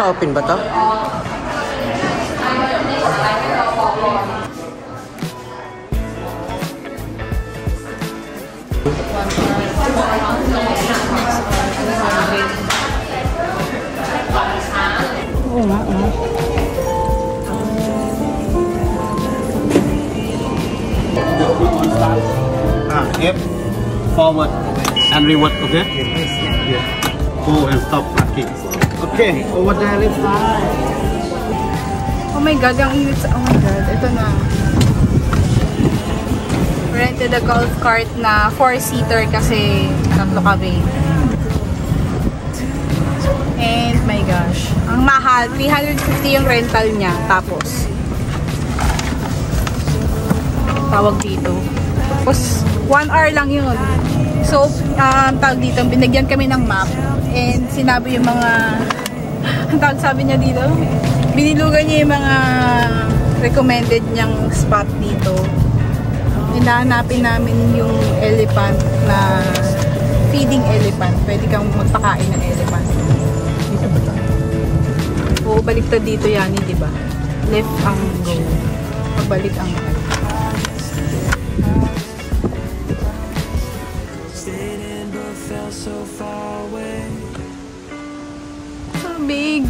Open ba to? Oo nga, F, forward, and reward, okay? Yeah. Go and stop tracking. Okay, over there is high. Oh my god, ang init sa... Oh my god, ito na. Rented a golf cart na 4-seater kasi tatlo kami. And my gosh, ang mahal, 350 yung rental niya. Tapos, tawag dito. Tapos, 1 hour lang yun. So, tawag dito, binigyan kami ng map. And sinabi yung mga, ang tawag sabi niya dito, binilugan niya yung mga recommended niyang spot dito. Hinahanapin namin yung elephant na feeding elephant. Pwede kang magpakain ng elephant. Dito ba ito? Oo, baliktad dito yan, di ba? Left ang go. Pagbalik ang go. So big.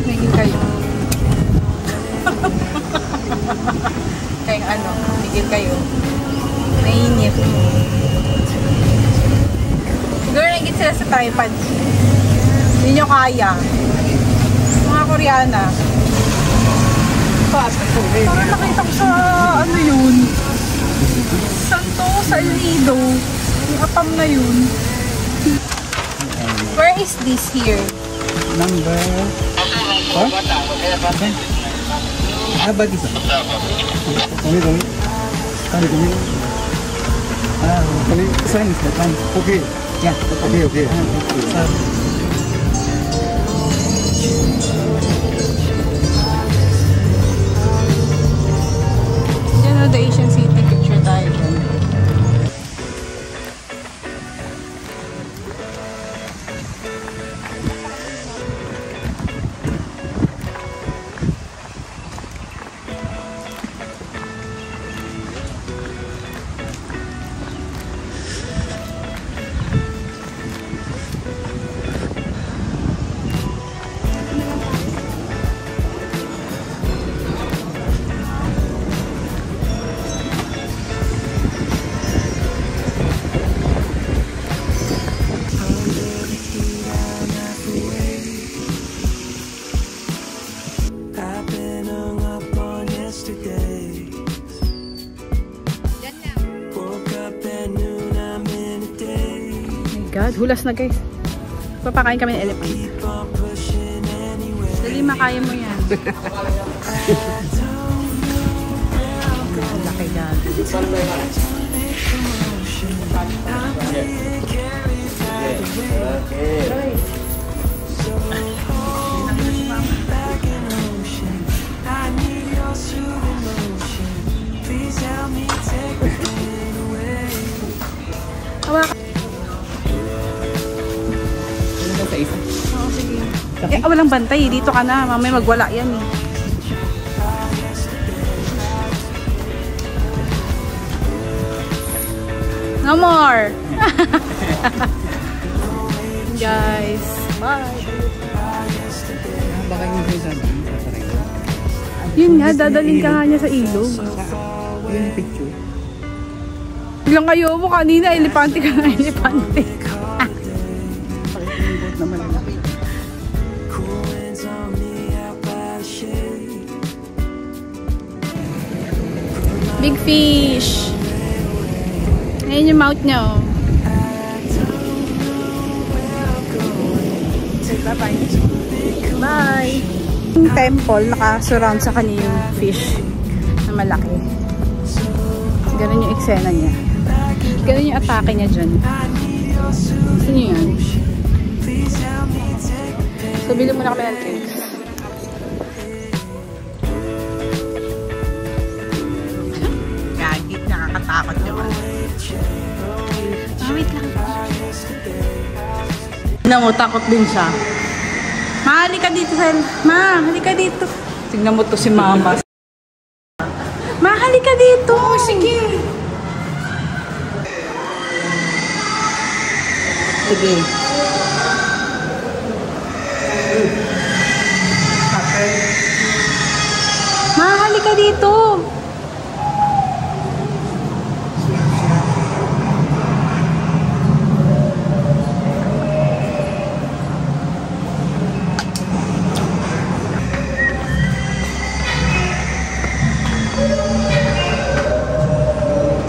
Naging kayo. Kayong ano, naging kayo. Nainip. Siguro naging sila sa tripod. Hindi nyo kaya. Mga Koreana. Parang nakita ko sa ano yun. Santo, sa El Nido. Yung apam na yun. Where is this here? Number... Oh? Okay. Ah, bagay sa? Kami. Ah, kami. Saan is that one? Okay. Yeah. Okay. The Asian City picture tayo dyan. God, hulas na guys. Papakain kami ng elephant. Dali, makaya mo yan. Laki God. Hawakan. Oo, sige. Eh, walang bantay. Dito ka na. Mamaya magwala yan eh. No more! Guys, bye! Baka yung sa yun nga, dadaling ka nga niya sa ilog. yun yung picture. Biglang kayo mo kanina, elepante ka nga, elepante. Big fish. Ayan yung mouth niya, oh. Bye-bye. Bye! Yung temple, naka-surround sa kanya yung fish na malaki. Ganun yung eksena niya. Ganun yung atake niya dyan. Gusto niyo yan? So, bili muna kami ng drinks. nakakatakot naman. Wait lang. Tignan mo, takot din siya. Ma, halika dito, Sel. Ma, halika dito. Tignan mo to si Mama. Ma, halika dito. Oh, sige. Sige. Ma, halika dito.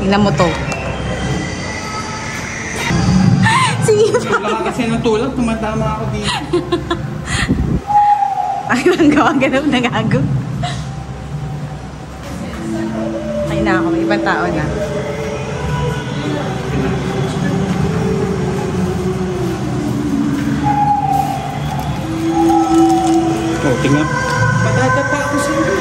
Tingnan mo to. Sige pa. Wala kasi ng tulog, tumatama ako dito. Ay, ang gawa-ganap na gago. Ay na ako, may ibang tao na. Oh, tingnan. Patata ako sa iyo.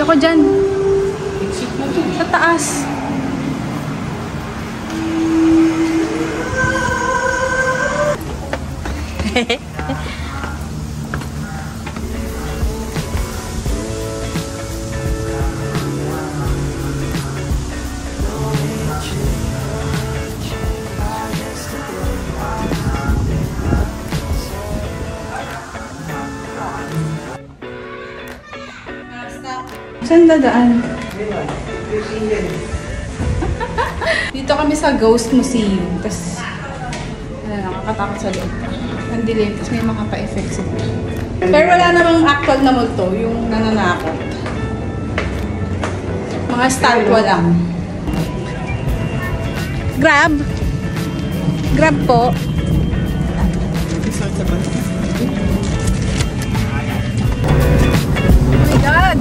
Yoko dyan. Sa taas. Saan dadaan? Dito kami sa Ghost Museum. Tapos, nakakatakot sa loob. Ang dilim. Tapos may mga pa-effects. Pero wala namang actual na multo. Yung nananakot. Mga statwa lang. Grab. Grab po. Oh my God!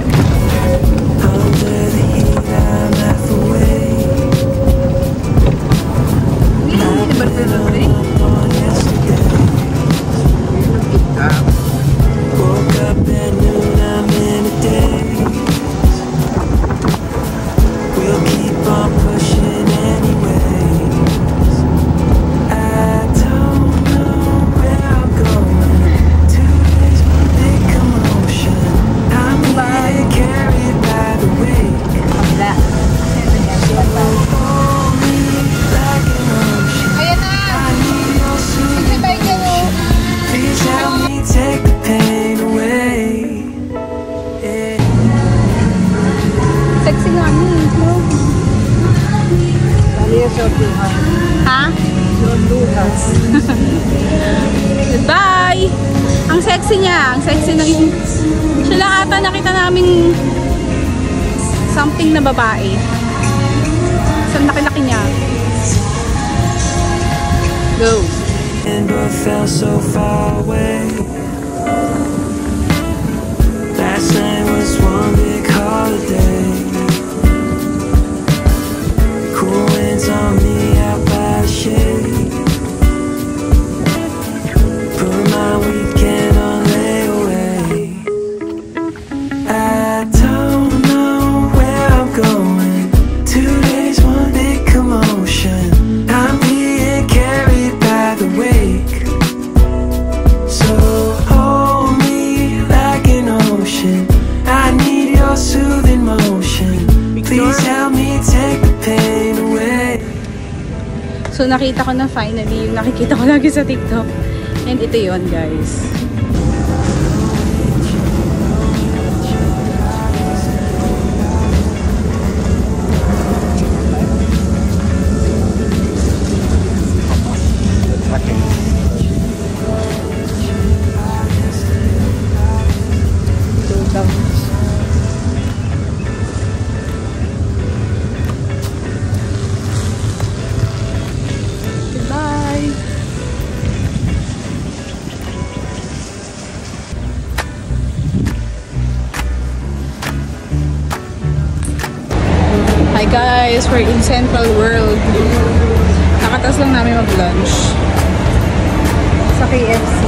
Sexy nga ni. Ha? Goodbye! Ang sexy niya. Ang sexy ng... Siya lang ata nakita namin something na babae. Sa laki-laki niya. Go! But felt so far away. Last night was one big holiday. Cool winds on me out by the shade. Put my weekend on layaway. I don't know where I'm going. 2 days, one big commotion. I'm being carried by the wake. So hold me like an ocean. I need your soothing motion. Please help me take the pain away. So nakita ko na finally yung nakikita ko lagi sa TikTok. And ito yon, guys. Goodbye. Hi guys, we're in Central World. Nakatas lang namin mag-lunch sa KFC.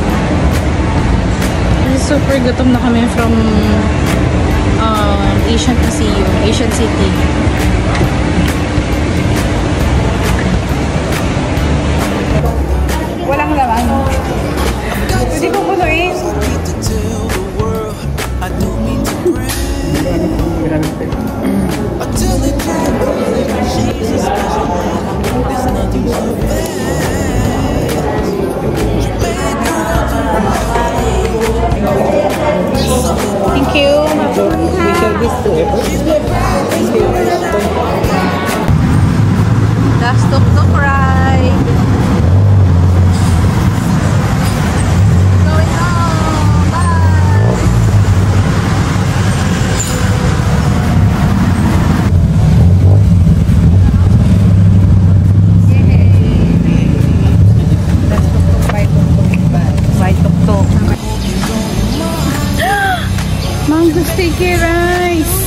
super gutom na kami from Asian PCU, Asian City. Walang laman. Hindi ko punuin. Thank you. Last tuk-tuk ride. Going home. Bye. Yay. Last tuk-tuk, bye tuk-tuk. Bye tuk-tuk. Mango sticky rice.